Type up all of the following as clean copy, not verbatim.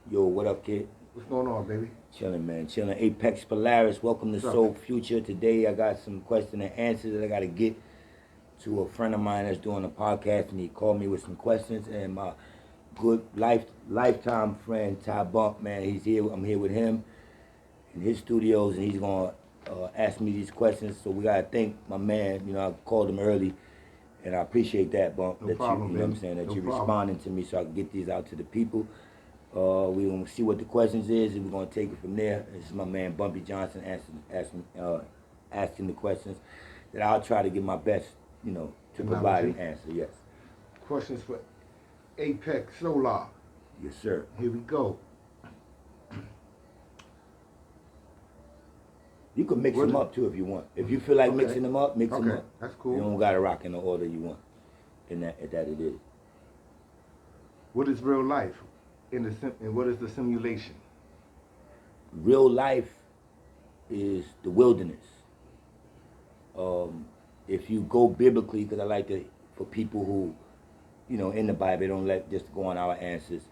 Yo, what up, kid? What's going on, baby? Chilling, man. Chilling. Apex Polaris. Welcome to What's up? Soul Future. Today, I got some question and answers that I got to get to a friend of mine that's doing a podcast, and he called me with some questions. And my good lifetime friend Ty Bump, man, he's here. I'm here with him in his studios, and he's gonna ask me these questions. So we gotta thank my man. You know, I called him early, and I appreciate that, Bump. No that problem, you know what I'm baby. saying, that No you're problem. responding to me, so I can get these out to the people. We're gonna see what the questions is, and we're gonna take it from there. This is my man Bumpy Johnson asking the questions that I'll try to give my best, you know, to provide an answer. Yes. Questions for Apex Solar. Yes, sir. Here we go. You can mix them up too if you want. If you feel like Okay. mixing them up, mix them Okay, up. that's cool. You don't gotta rock in the order you want. In that it is. What is real life and what is the simulation? Real life is the wilderness. If you go biblically, because I like to, for people who, you know, in the Bible, they don't let just go on our answers.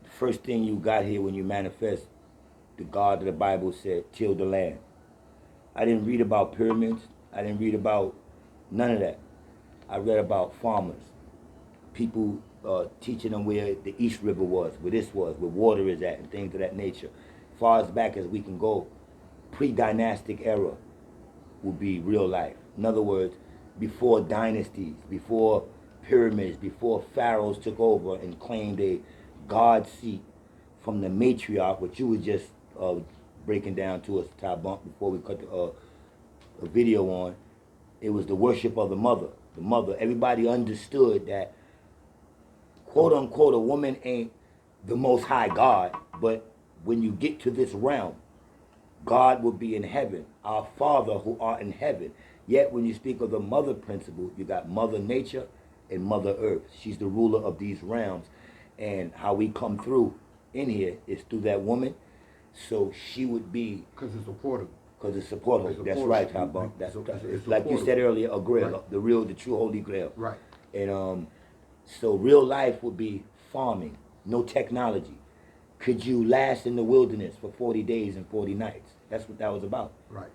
The first thing you got here when you manifest, the God of the Bible said, till the land. I didn't read about pyramids. I didn't read about none of that. I read about farmers, people teaching them where the East River was, where this was, where water is at, and things of that nature. Far as back as we can go, pre-dynastic era will be real life. In other words, before dynasties, before pyramids, before pharaohs took over and claimed a god seat from the matriarch, which you were just breaking down to us, Ty Bump, before we cut a video on. It was the worship of the mother. The mother. Everybody understood that, quote unquote, a woman ain't the most high God, but when you get to this realm, God will be in heaven, our Father who art in heaven. Yet when you speak of the mother principle, you got Mother Nature and Mother Earth. She's the ruler of these realms. And how we come through in here is through that woman. So she would be... Because it's a portal. Because it's a portal. That's portal. right, Ty Bump. That's It's a like you portal. said earlier, a grail, Right. the true holy grail. Right. And so real life would be farming, no technology. Could you last in the wilderness for 40 days and 40 nights? That's what that was about. Right.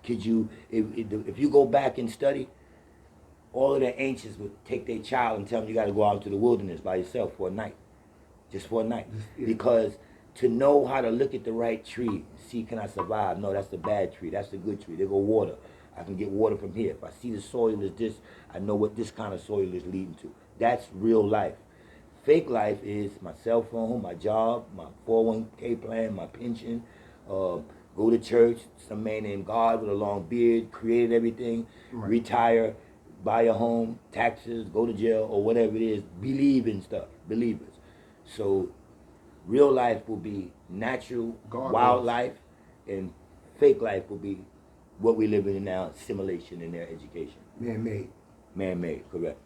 Could you, if you go back and study, all of the ancients would take their child and tell them you got to go out to the wilderness by yourself for a night, just for a night. Yeah. Because to know how to look at the right tree, see, can I survive? No, that's the bad tree. That's the good tree. There go water. I can get water from here. If I see the soil is this, I know what this kind of soil is leading to. That's real life. Fake life is my cell phone, my job, my 401k plan, my pension, go to church, some man named God with a long beard, created everything, Right. retire, buy a home, taxes, go to jail, or whatever it is, believe in stuff, believers. So real life will be natural, wildlife, and fake life will be what we live in now, simulation in their education. Man-made. Man-made, correct.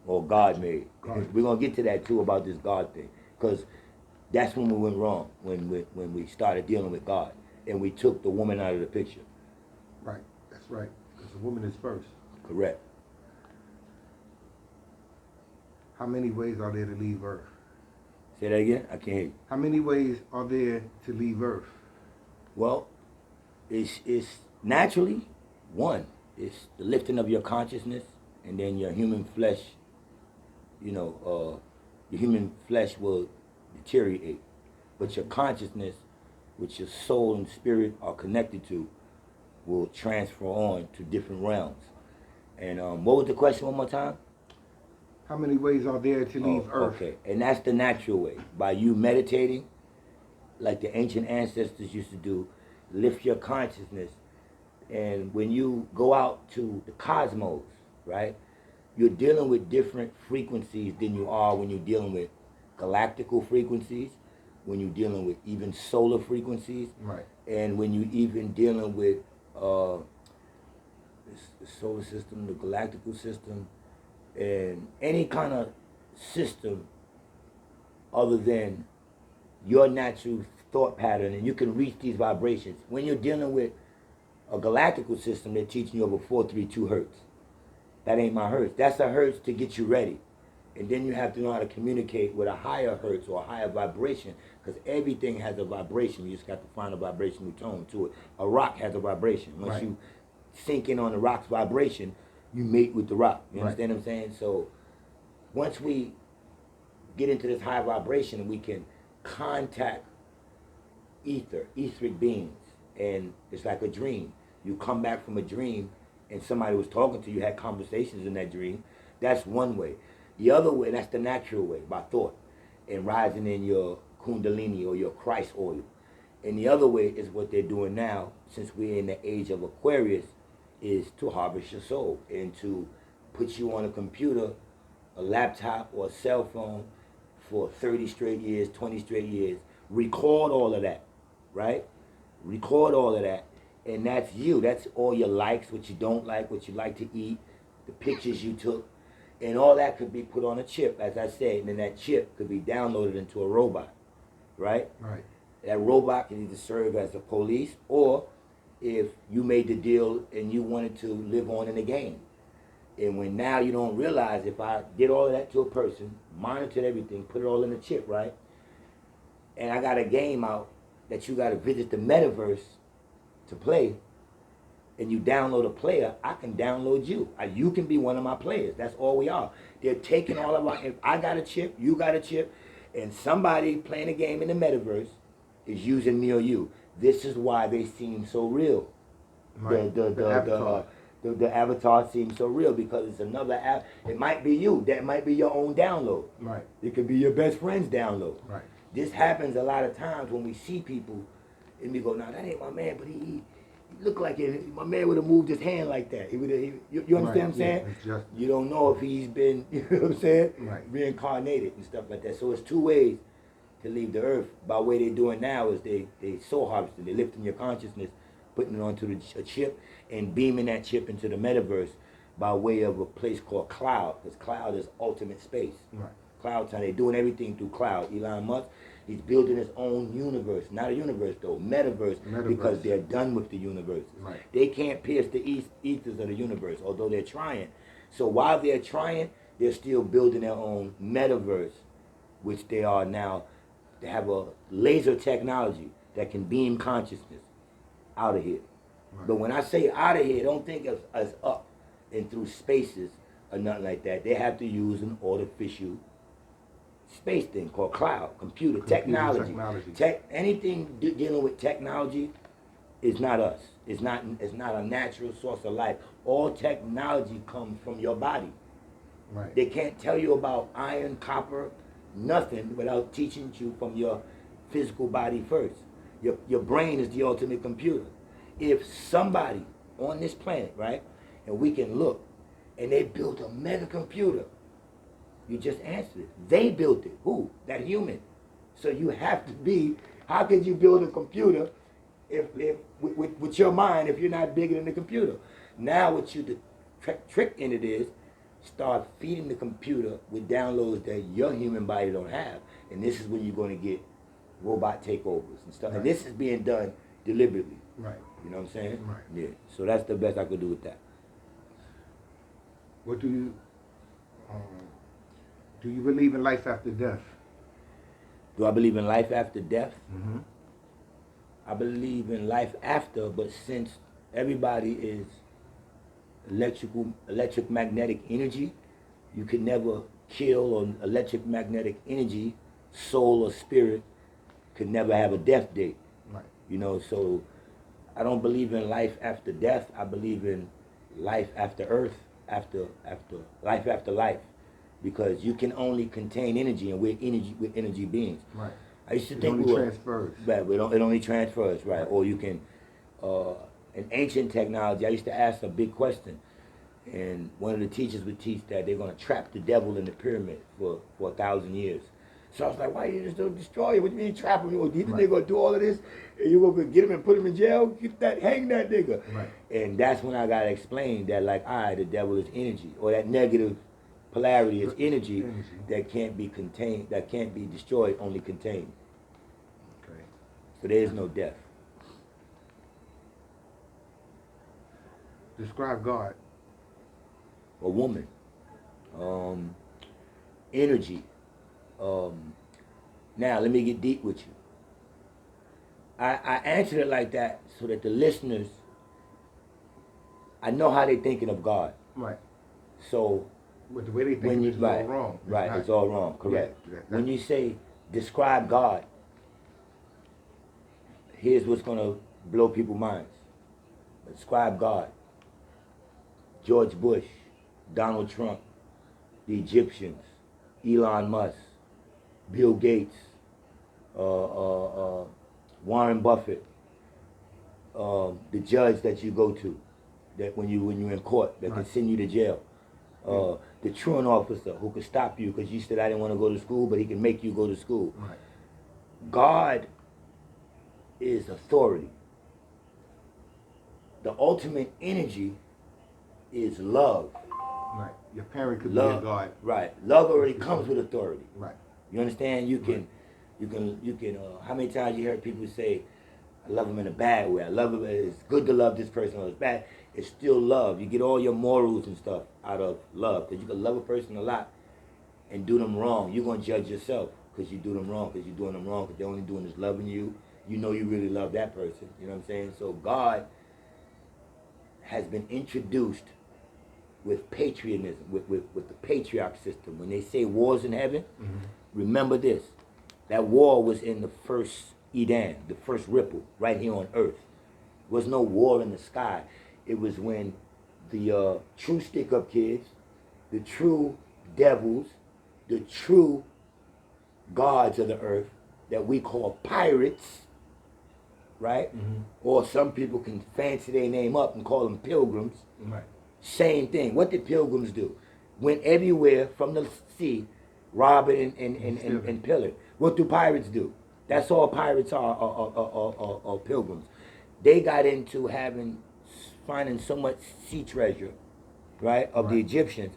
Or God-made. God. We're going to get to that too about this God thing. Because that's when we went wrong, when we started dealing with God. And we took the woman out of the picture. Right. That's right. Because the woman is first. Correct. How many ways are there to leave Earth? Say that again? I can't hear you. How many ways are there to leave Earth? Well, it's naturally one. It's the lifting of your consciousness, and then your human flesh, your human flesh will deteriorate. But your consciousness, which your soul and spirit are connected to, will transfer on to different realms. And what was the question one more time? How many ways are there to leave Earth? Okay, and that's the natural way. By you meditating, like the ancient ancestors used to do, lift your consciousness. And when you go out to the cosmos, right, you're dealing with different frequencies than you are when you're dealing with galactical frequencies, when you're dealing with even solar frequencies, Right. and when you're even dealing with the solar system, the galactical system, and any kind of system other than your natural thought pattern, and you can reach these vibrations. When you're dealing with a galactical system, they're teaching you over 432 hertz. That ain't my hertz. That's a hertz to get you ready. And then you have to know how to communicate with a higher hertz or a higher vibration, because everything has a vibration. You just got to find a vibrational tone to it. A rock has a vibration. Once Right. you sink in on the rock's vibration, you mate with the rock. You Right. understand what I'm saying? So once we get into this high vibration, we can contact etheric beings, and it's like a dream. You come back from a dream, and somebody was talking to you, had conversations in that dream. That's one way. The other way, that's the natural way, by thought, and rising in your kundalini or your Christ oil. And the other way is what they're doing now, since we're in the age of Aquarius, is to harvest your soul and to put you on a computer, a laptop, or a cell phone for 30 straight years, 20 straight years. Record all of that, right? Record all of that. And that's you. That's all your likes, what you don't like, what you like to eat, the pictures you took. And all that could be put on a chip, as I said, and then that chip could be downloaded into a robot, right? Right. That robot can either serve as the police, or if you made the deal and you wanted to live on in the game. And when now you don't realize, if I did all of that to a person, monitored everything, put it all in a chip, right? And I got a game out that you got to visit the metaverse to play, and you download a player, I can download you. You can be one of my players. That's all we are. They're taking all of our, if I got a chip, you got a chip, and somebody playing a game in the metaverse is using me or you. This is why they seem so real. Right. The avatar seems so real, because it's another app. It might be you. That might be your own download. Right. It could be your best friend's download. Right. This happens a lot of times when we see people and we go, "Nah, that ain't my man," but he looked like it. My man would have moved his hand like that. You understand what I'm saying? It's just, You don't know if he's been, you know what I'm saying? Right. Reincarnated and stuff like that. So it's two ways to leave the earth. By way they're doing now is they soul harvesting. They're lifting your consciousness, putting it onto a chip, and beaming that chip into the metaverse by way of a place called cloud, because cloud is ultimate space. right. Cloud time. They're doing everything through cloud. Elon Musk, he's building his own universe. Not a universe though, metaverse, because they're done with the universe. Right. They can't pierce the ethers of the universe, although they're trying. So while they're trying, they're still building their own metaverse, which they are now. They have a laser technology that can beam consciousness out of here. Right. But when I say out of here, don't think of us up and through spaces or nothing like that. They have to use an artificial space thing called cloud, computer technology. Anything dealing with technology is not us. It's not a natural source of life. All technology comes from your body. Right. They can't tell you about iron, copper, nothing without teaching you from your physical body first. Your brain is the ultimate computer. If somebody on this planet, right, and we can look, and they built a mega computer, you just answered it. They built it. Who? That human. So you have to be, how could you build a computer if with your mind if you're not bigger than the computer? Now what the trick in it is, start feeding the computer with downloads that your human body don't have. And this is when you're going to get robot takeovers and stuff. Right. And this is being done deliberately. Right. You know what I'm saying? Right. Yeah. So that's the best I could do with that. What do you believe in life after death? Do I believe in life after death? Mm-hmm. I believe in life after, but since everybody is electric magnetic energy, you can never kill, or electric magnetic energy, soul or spirit, could never have a death date. Right. You know, so I don't believe in life after death. I believe in life after earth, after life, because you can only contain energy, and we're energy beings. Right. I used to It think only we were, transfers. right, it only transfers, right? Or you can, in ancient technology, I used to ask a big question, and one of the teachers would teach that they're going to trap the devil in the pyramid for 1,000 years. So I was like, why you just don't destroy it? What do you mean trap him? Do you think they're going to do all of this? And you're going to get him and put him in jail? Hang that nigga. Right. And that's when I got to explain that, like, the devil is energy, or that negative polarity is energy that can't be contained, that can't be destroyed, only contained. Okay. So there is no death. Describe God. A woman. energy. Now, let me get deep with you. I answered it like that so that the listeners, I know how they're thinking of God. Right. So, But the way they when think you, is right, all wrong. right, it's all wrong, correct. Yeah, When you say, describe God, here's what's going to blow people's minds. Describe God. George Bush, Donald Trump, the Egyptians, Elon Musk, Bill Gates, Warren Buffett, the judge that you go to, that when you're in court, that can send you to jail, the truant officer who could stop you because you said I didn't want to go to school, but he can make you go to school. Right. God is authority. The ultimate energy is love. Right. Your parent could Love, be a God. right. Love already comes with authority. Right. You understand? You can, Right. you can. How many times you heard people say, "I love him in a bad way. I love him. It's good to love this person, or it's bad." It's still love. You get all your morals and stuff out of love, because you can love a person a lot and do them wrong. You're gonna judge yourself because you do them wrong, because you're doing them wrong, because they're only doing is loving you. You know you really love that person. You know what I'm saying? So God has been introduced with patriotism, with the patriarch system. When they say wars in heaven, remember this. That war was in the first Eden, the first ripple, right here on earth. There was no war in the sky. It was when the true stick-up kids, the true devils, the true gods of the earth, that we call pirates, right? Or some people can fancy their name up and call them pilgrims. Right. Same thing. What did pilgrims do? Went everywhere from the sea, robbing and pillaging. What do pirates do? That's all pirates are pilgrims. They got into finding so much sea treasure, right, of the Egyptians,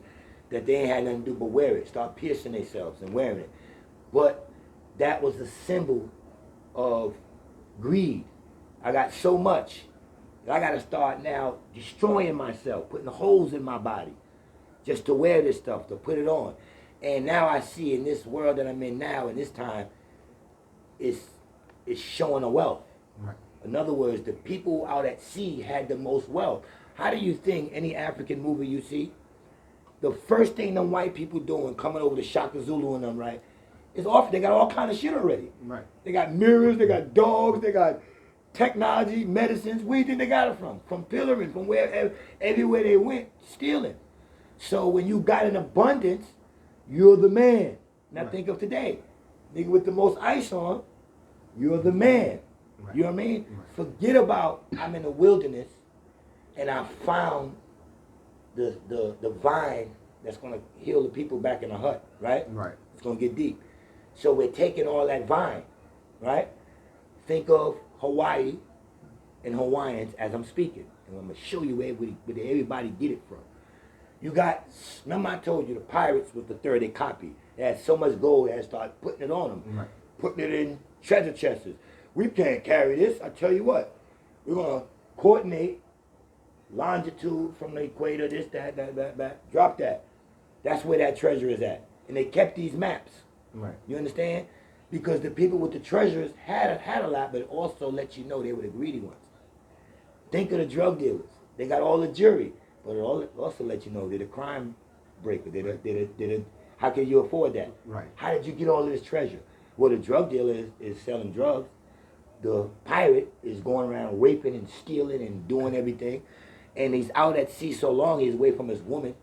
that they ain't had nothing to do but wear it, start piercing themselves and wearing it. But that was a symbol of greed. I got so much, I got to start now destroying myself, putting holes in my body just to wear this stuff, to put it on. And now I see in this world that I'm in now, in this time, it's showing a wealth. Right. In other words, the people out at sea had the most wealth. How do you think any African movie you see, the first thing them white people doing, coming over to Shaka Zulu and them, right, is off. They got all kind of shit already. Right. They got mirrors, they got dogs, they got technology, medicines. Where do you think they got it from? From pillaring, from everywhere they went, stealing. So when you got an abundance, you're the man. Now think of today. Nigga with the most ice on, you're the man. You know what I mean? Forget about I'm in the wilderness and I found the vine that's gonna heal the people back in the hut, right? Right. It's gonna get deep. So we're taking all that vine, right? Think of Hawaii and Hawaiians as I'm speaking. And I'm gonna show you where everybody get it from. You got, remember I told you the pirates was the third they copied. They had so much gold they had started putting it on them. Right. Putting it in treasure chests. We can't carry this. I tell you what, we're gonna coordinate longitude from the equator, this, that, drop that. That's where that treasure is at. And they kept these maps. Right. You understand? Because the people with the treasures had a lot, but it also let you know they were the greedy ones. Think of the drug dealers. They got all the jury, but it also let you know they're the crime breaker. How can you afford that? Right. How did you get all this treasure? Well, the drug dealer is selling drugs. The pirate is going around raping and stealing and doing everything. And he's out at sea so long, he's away from his woman.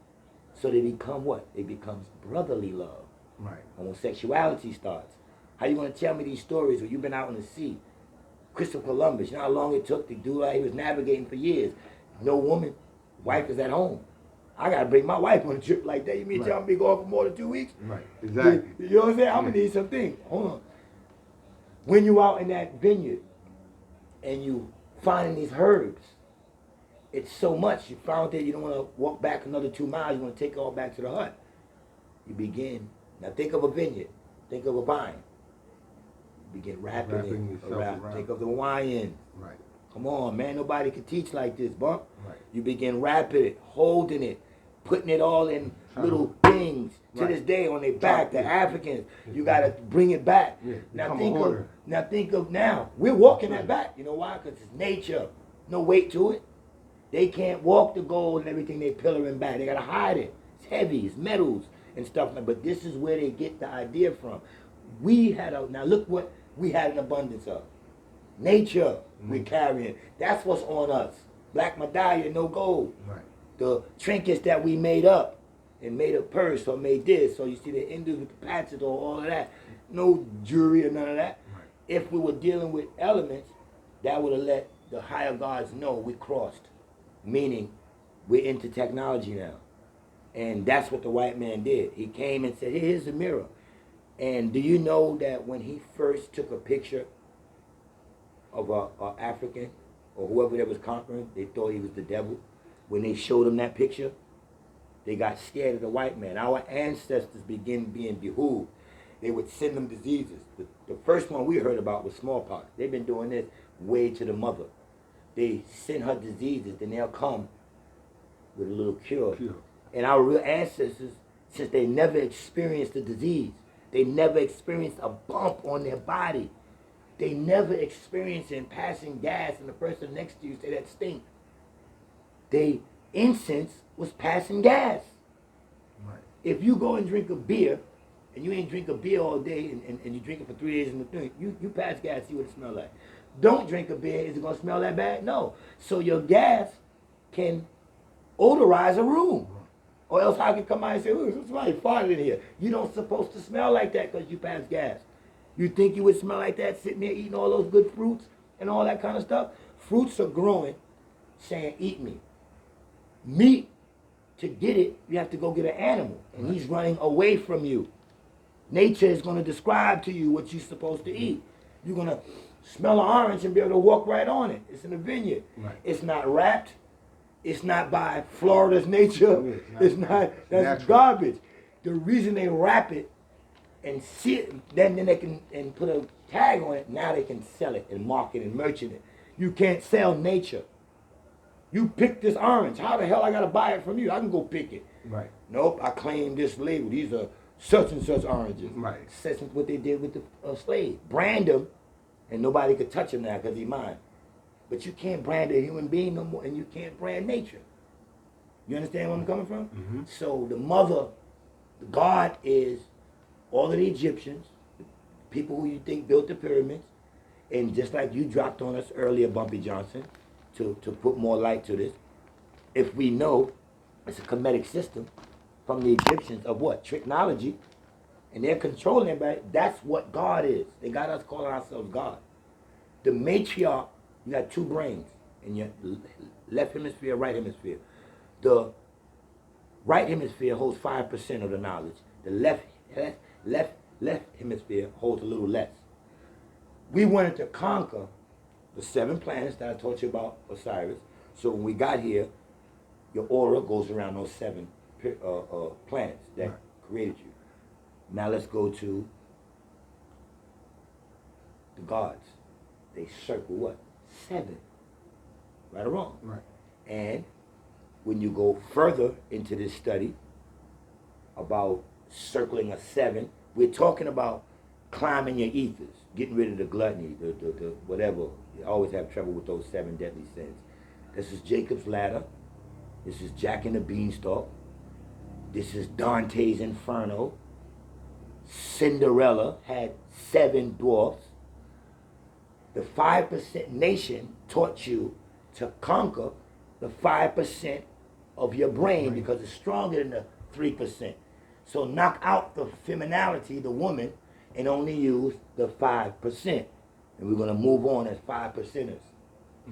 So they become what? It becomes brotherly love. Right. Homosexuality starts. How you going to tell me these stories when you've been out on the sea? Christopher Columbus, you know how long it took to do that? He was navigating for years. No woman, wife is at home. I got to bring my wife on a trip like that. You mean tell me go for more than 2 weeks? Right, exactly. You know what I'm saying? I'm going to need some things. Hold on. When you out in that vineyard and you finding these herbs, it's so much. You found that you don't want to walk back another 2 miles. You want to take it all back to the hut. You begin. Now think of a vineyard. Think of a vine. You begin wrapping it around. Think of the wine. Right. Come on, man. Nobody can teach like this, bump. Right. You begin wrapping it, holding it, putting it all in little things to this day on their back. The Africans, you gotta bring it back. Yeah, Now become a think of now. We're walking that back. You know why? Because it's nature. No weight to it. They can't walk the gold and everything they pillaring back. They gotta hide it. It's heavy. It's metals and stuff. But this is where they get the idea from. Now look what we had an abundance of. Nature we're carrying. That's what's on us. Black medallion, no gold. Right. The trinkets that we made up and made a purse or made this. So you see the Hindus with the patches or all of that. No jewelry or none of that. Right. If we were dealing with elements, that would have let the higher gods know we crossed. Meaning, we're into technology now. And that's what the white man did. He came and said, here's the mirror. And do you know that when he first took a picture of a African or whoever that was conquering, they thought he was the devil. When they showed him that picture, they got scared of the white man. Our ancestors began being behooved. They would send them diseases. The first one we heard about was smallpox. They've been doing this way to the mother. They send her diseases, then they'll come with a little cure. And our real ancestors, since they never experienced the disease, they never experienced a bump on their body. They never experienced in passing gas and the person next to you say that stink. They incense was passing gas. Right. If you go and drink a beer, and you ain't drink a beer all day, and you drink it for 3 days in the thing, you pass gas, see what it smells like. Don't drink a beer, is it gonna smell that bad? No. So your gas can odorize a room. Or else I can come out and say, oh, somebody farted in here. You don't supposed to smell like that because you pass gas. You think you would smell like that sitting there eating all those good fruits and all that kind of stuff? Fruits are growing saying, eat me. Meat, to get it, you have to go get an animal. And he's running away from you. Nature is going to describe to you what you're supposed to eat. You're going to smell an orange and be able to walk right on it. It's in a vineyard. Right. It's not wrapped. It's not by Florida's nature. It's not, that's natural. Garbage. The reason they wrap it and see it, then they can and put a tag on it, now they can sell it and market and merchant it. You can't sell nature. You pick this orange. How the hell I gotta buy it from you? I can go pick it. Right. Nope, I claim this label. These are such and such oranges. Right. That's what they did with the slave. Brand them, and nobody could touch him now because he's mine. But you can't brand a human being no more, and you can't brand nature. You understand where I'm coming from? Mm-hmm. So the mother, the God is all of the Egyptians, the people who you think built the pyramids, and just like you dropped on us earlier, Bumpy Johnson, to put more light to this, if we know it's a Kemetic system from the Egyptians of what? Technology, and they're controlling everybody, that's what God is. They got us calling ourselves God. The matriarch, you got two brains in your left hemisphere, right hemisphere. The right hemisphere holds 5% of the knowledge. The left hemisphere holds a little less. We wanted to conquer the 7 planets that I taught you about Osiris. So when we got here, your aura goes around those 7 planets that created you. Now let's go to the gods. They circle what? 7. Right or wrong? Right. And when you go further into this study about circling a 7, we're talking about climbing your ethers, getting rid of the gluttony, the whatever. You always have trouble with those 7 deadly sins. This is Jacob's ladder. This is Jack and the Beanstalk. This is Dante's Inferno. Cinderella had 7 dwarfs. The 5% nation taught you to conquer the 5% of your brain because it's stronger than the 3%. So knock out the femininity, the woman, and only use the 5%. And we're going to move on as 5%ers.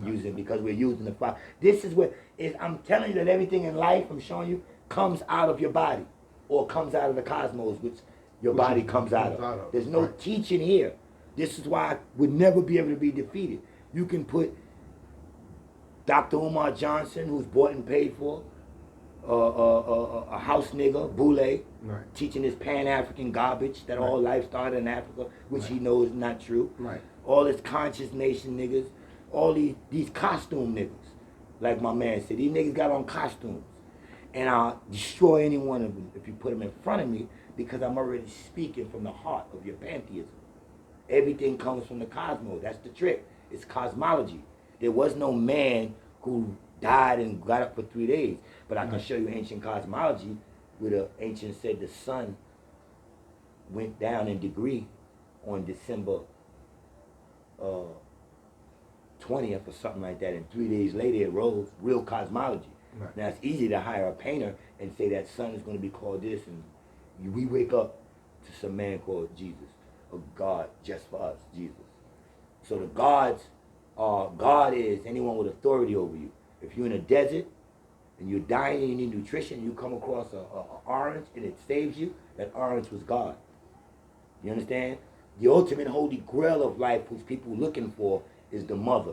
Using because we're using the 5. This is what is, I'm telling you that everything in life I'm showing you comes out of your body or comes out of the cosmos, which your body comes out of. There's no teaching here. This is why I would never be able to be defeated. You can put Dr. Umar Johnson, who's bought and paid for, a house nigger, Boule, teaching this Pan-African garbage that all life started in Africa, which he knows is not true. All this conscious nation niggas, all these costume niggas, like my man said, these niggas got on costumes. And I'll destroy any one of them if you put them in front of me, because I'm already speaking from the heart of your pantheism. Everything comes from the cosmos. That's the trick. It's cosmology. There was no man who died and got up for 3 days. But I can show you ancient cosmology where the ancients said the sun went down in degree on December 20th or something like that, and 3 days later it rose. Real cosmology. Right. Now it's easy to hire a painter and say that sun is going to be called this, and we wake up to some man called Jesus, a God just for us, Jesus. So the gods are, God is anyone with authority over you. If you're in a desert and you're dying and you need nutrition, you come across a orange and it saves you, that orange was God. You understand? The ultimate holy grail of life, which people are looking for, is the mother.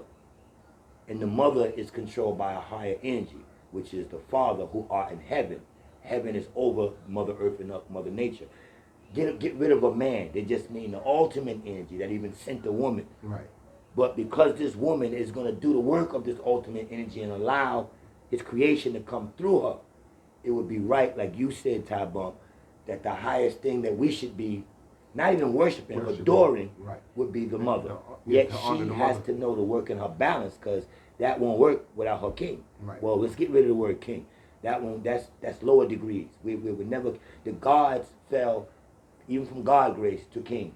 And the mother is controlled by a higher energy, which is the Father who art in heaven. Heaven is over Mother Earth and Mother Nature. Get rid of a man. They just mean the ultimate energy that even sent the woman. Right. But because this woman is going to do the work of this ultimate energy and allow his creation to come through her, it would be right, like you said, Ty Bump, that the highest thing that we should be not even worshiping, adoring, right, would be the mother. Yeah, Yet to she honor the has mother. to know to work in her balance, because that won't work without her king. Right. Well, let's get rid of the word king. That one, that's lower degrees. We would never, the gods fell even from God grace to kings.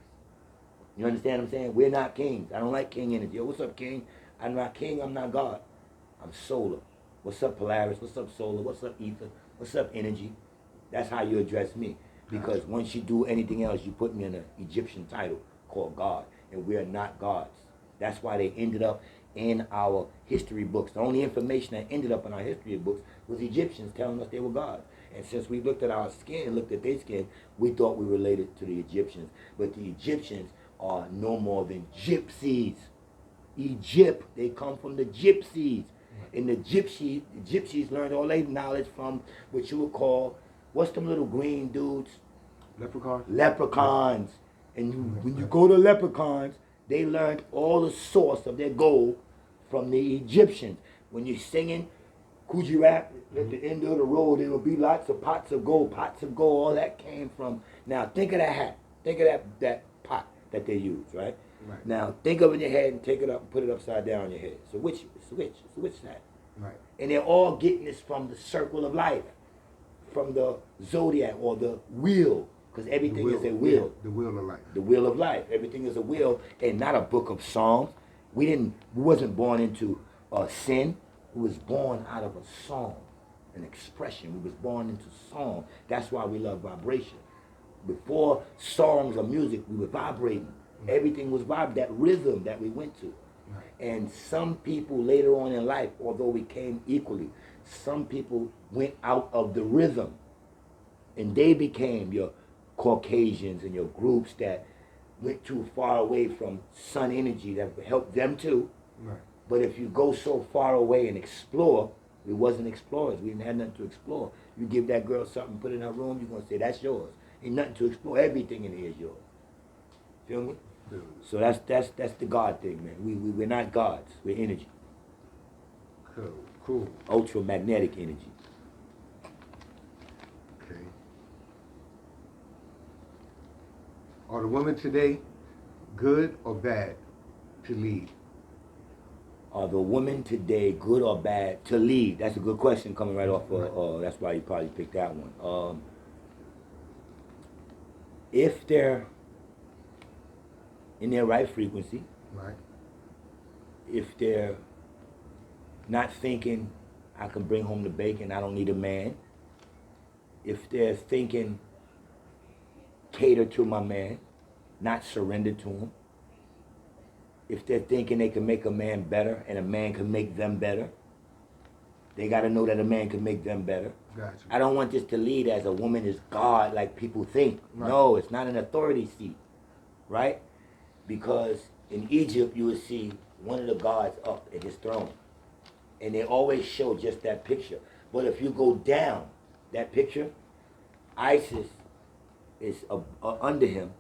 You understand what I'm saying? We're not kings. I don't like king energy. Yo, what's up, king? I'm not king, I'm not God. I'm solar. What's up, Polaris? What's up, solar? What's up, ether? What's up, energy? That's how you address me. Because once you do anything else, you put me in an Egyptian title called God. And we're not gods. That's why they ended up in our history books. The only information that ended up in our history books was Egyptians telling us they were gods. And since we looked at our skin, looked at their skin, we thought we related to the Egyptians. But the Egyptians are no more than gypsies. Egypt, they come from the gypsies. And the gypsies learned all their knowledge from what you would call, what's them little green dudes? Leprechauns? Leprechauns. And when you go to leprechauns, they learned all the source of their gold from the Egyptians. When you're singing Coogee rap, at the end of the road, there will be lots of pots of gold. All that came from. Now think of that hat. Think of that pot that they use, right? Right. Now think of it in your head and take it up and put it upside down on your head. So which side? Right. And they're all getting this from the circle of life, from the zodiac or the wheel, because everything is a wheel. Yeah, the wheel of life. The wheel of life. Everything is a wheel and not a book of songs. We wasn't born into sin. We was born out of a song, an expression. We was born into song. That's why we love vibration. Before songs or music, we were vibrating. Everything was that rhythm that we went to. Right. And some people later on in life, although we came equally, some people went out of the rhythm. And they became your Caucasians and your groups that went too far away from sun energy that helped them too. Right. But if you go so far away and explore, we wasn't explorers. We didn't have nothing to explore. You give that girl something, put it in her room, you're going to say, that's yours. Ain't nothing to explore. Everything in here is yours. Feel me? Dude. So that's the God thing, man. We're not gods. We're energy. Cool. Ultramagnetic energy. Okay. Are the women today good or bad to lead? Are the women today good or bad to lead? That's a good question coming right off of, that's why you probably picked that one. If they're in their right frequency, Right. if they're not thinking, I can bring home the bacon, I don't need a man. If they're thinking, cater to my man, not surrender to him. If they're thinking they can make a man better and a man can make them better, they got to know that a man can make them better. Gotcha. I don't want this to lead as a woman is God like people think. Right. No, it's not an authority seat, right? Because in Egypt you would see one of the gods up at his throne. And they always show just that picture. But if you go down that picture, Isis is under him,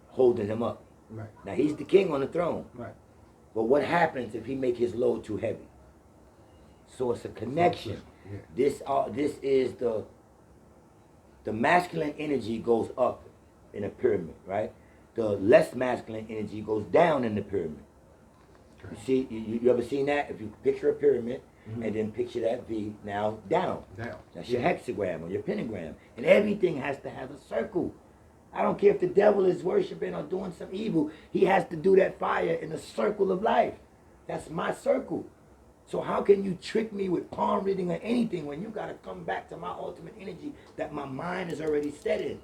holding him up. Right. Now he's the king on the throne. Right. But what happens if he make his load too heavy? So it's a connection. Yeah. This is the masculine energy goes up in a pyramid, right? The less masculine energy goes down in the pyramid. Okay. You see, you ever seen that? If you picture a pyramid Mhm. and then picture that V now down. Down. That's your hexagram or your pentagram. And everything has to have a circle. I don't care if the devil is worshiping or doing some evil. He has to do that fire in the circle of life. That's my circle. So how can you trick me with palm reading or anything when you got to come back to my ultimate energy that my mind is already set in?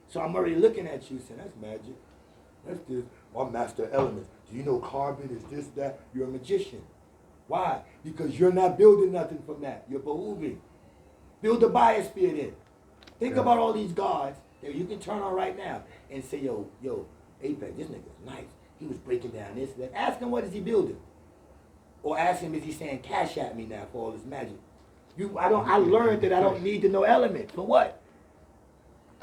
So I'm already looking at you saying, that's magic. That's this. Or master elements. Do you know carbon is this, that? You're a magician. Why? Because you're not building nothing from that. You're behooving. Build the biosphere then. Think Yeah. about all these gods that you can turn on right now and say, yo, Apex, this nigga's nice. He was breaking down this, that. Ask him what is he building. Or ask him, is he saying cash at me now for all this magic? I learned that I don't need to know elements. For what?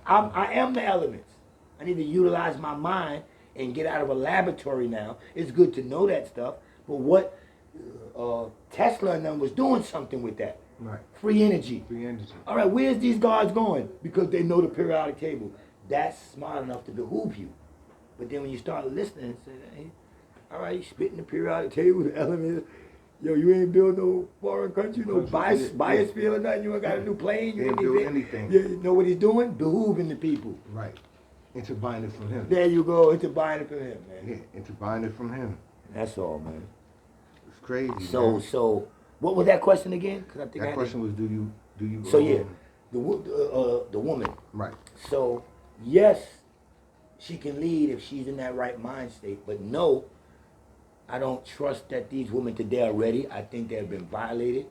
I am the elements. I need to utilize my mind and get out of a laboratory now. It's good to know that stuff. But what Tesla and them was doing something with that. Right. Free energy. Free energy. All right, where's these guards going? Because they know the periodic table. That's smart enough to behoove you. But then when you start listening and say, hey, all right, you spitting the periodic table, the elements. Yo, you ain't build no foreign country, no biosphere or nothing. You ain't got a new plane. You ain't build anything. You know what he's doing? Behooving the people. Right. Into buying it from him. There you go, into buying it from him, man. Yeah, into buying it from him. That's all, man. It's crazy. So, man. What was that question again? Cause I think That question was, do you? So yeah, the woman. Right. So yes, she can lead if she's in that right mind state. But no, I don't trust that these women today are ready. I think they've been violated,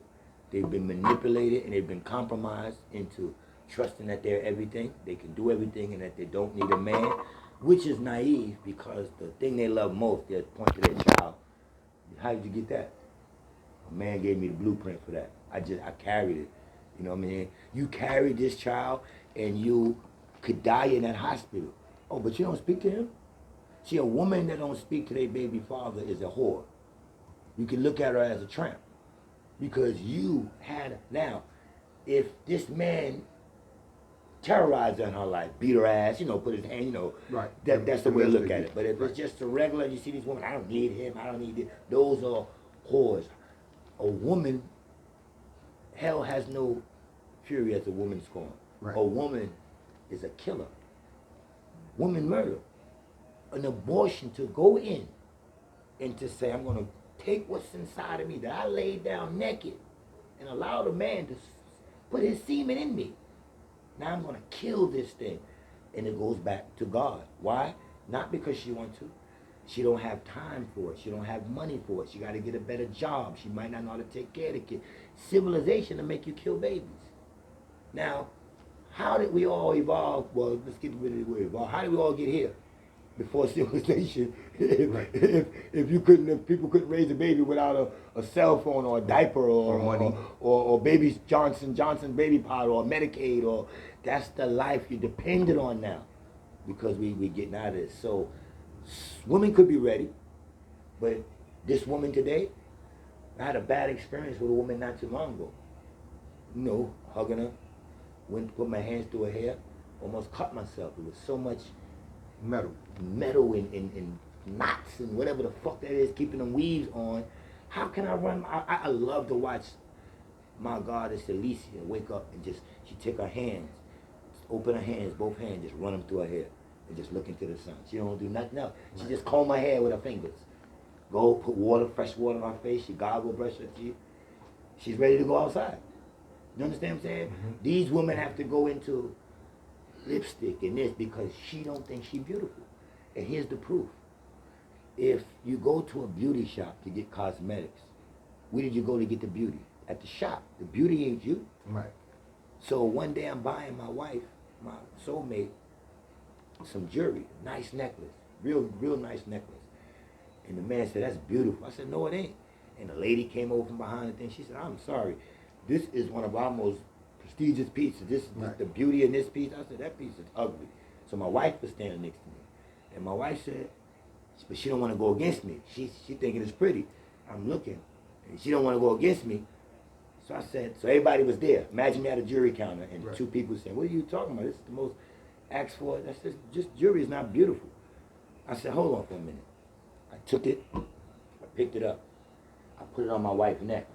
they've been manipulated, and they've been compromised into trusting that they're everything, they can do everything, and that they don't need a man, which is naive because the thing they love most, they point to their child. How did you get that? A man gave me the blueprint for that. I carried it. You know what I mean? You carried this child and you could die in that hospital. Oh, but you don't speak to him? See, a woman that don't speak to their baby father is a whore. You can look at her as a tramp. Because you had, now, if this man terrorized her in her life, beat her ass, put his hand, right. That's the way to look at it. But if it's just a regular, you see these women, I don't need him, I don't need it. Those are whores. A woman, hell has no fury as a woman scorn. Right. A woman is a killer. Woman murder. An abortion to go in and to say, I'm going to take what's inside of me that I laid down naked and allow the man to put his semen in me. Now I'm going to kill this thing. And it goes back to God. Why? Not because she wants to. She don't have time for it. She don't have money for it. She got to get a better job. She might not know how to take care of the kid. Civilization to make you kill babies. Now, how did we all evolve? Well, let's get rid of the word evolve. How did we all get here? Before civilization, if people couldn't raise a baby without a cell phone or a diaper or money or baby's Johnson baby powder or Medicaid, or that's the life you depended on now, because we getting out of this. So women could be ready, but this woman today, I had a bad experience with a woman not too long ago. Hugging her, went to put my hands through her hair, almost cut myself. It was so much metal and knots and whatever the fuck that is, keeping them weaves on. How can I run? I love to watch my goddess Alicia wake up and she take her hands, open her hands, both hands, just run them through her hair and just look into the sun. She don't do nothing else. She just comb her hair with her fingers. Go put fresh water on her face. She gargle, brush her teeth. She's ready to go outside. You understand what I'm saying? Mm-hmm. These women have to go into lipstick and this because she don't think she's beautiful. And here's the proof. If you go to a beauty shop to get cosmetics, where did you go to get the beauty? At the shop. The beauty ain't you. Right. So one day I'm buying my wife, my soulmate, some jewelry, nice necklace, real nice necklace. And the man said, that's beautiful. I said, no, it ain't. And the lady came over from behind the thing. She said, I'm sorry. This is one of our most prestigious pieces. This is the beauty in this piece. I said, that piece is ugly. So my wife was standing next to me. And my wife said, but she don't want to go against me. She thinking it's pretty. I'm looking. And she don't want to go against me. So I said, so everybody was there. Imagine me at a jury counter and Right. two people saying, what are you talking about? This is the most asked for. That's just jury is not beautiful. I said, hold on for a minute. I took it, I picked it up, I put it on my wife's neck.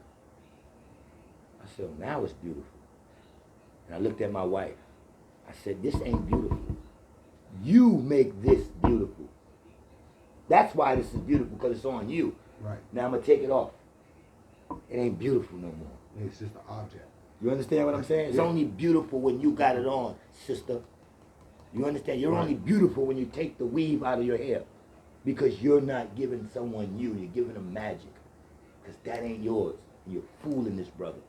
I said, well, now it's beautiful. And I looked at my wife. I said, this ain't beautiful. You make this beautiful. That's why this is beautiful, because it's on you. Right. Now I'm going to take it off. It ain't beautiful no more. It's just an object. You understand what I'm saying? It's Yeah. only beautiful when you got it on, sister. You understand? You're Right. only beautiful when you take the weave out of your hair. Because you're not giving someone you, you're giving them magic. Because that ain't yours. You're fooling this brother.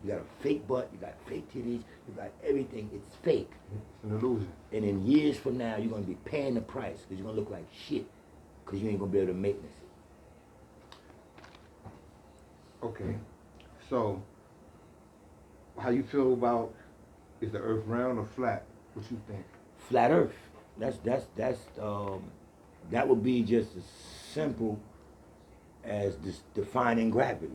You got a fake butt, you got fake titties, you got everything. It's fake. It's an illusion. And in years from now, you're going to be paying the price because you're going to look like shit because you ain't going to be able to maintenance it. Okay. So, how you feel about, is the earth round or flat? What you think? Flat Earth. That would be just as simple as this defining gravity,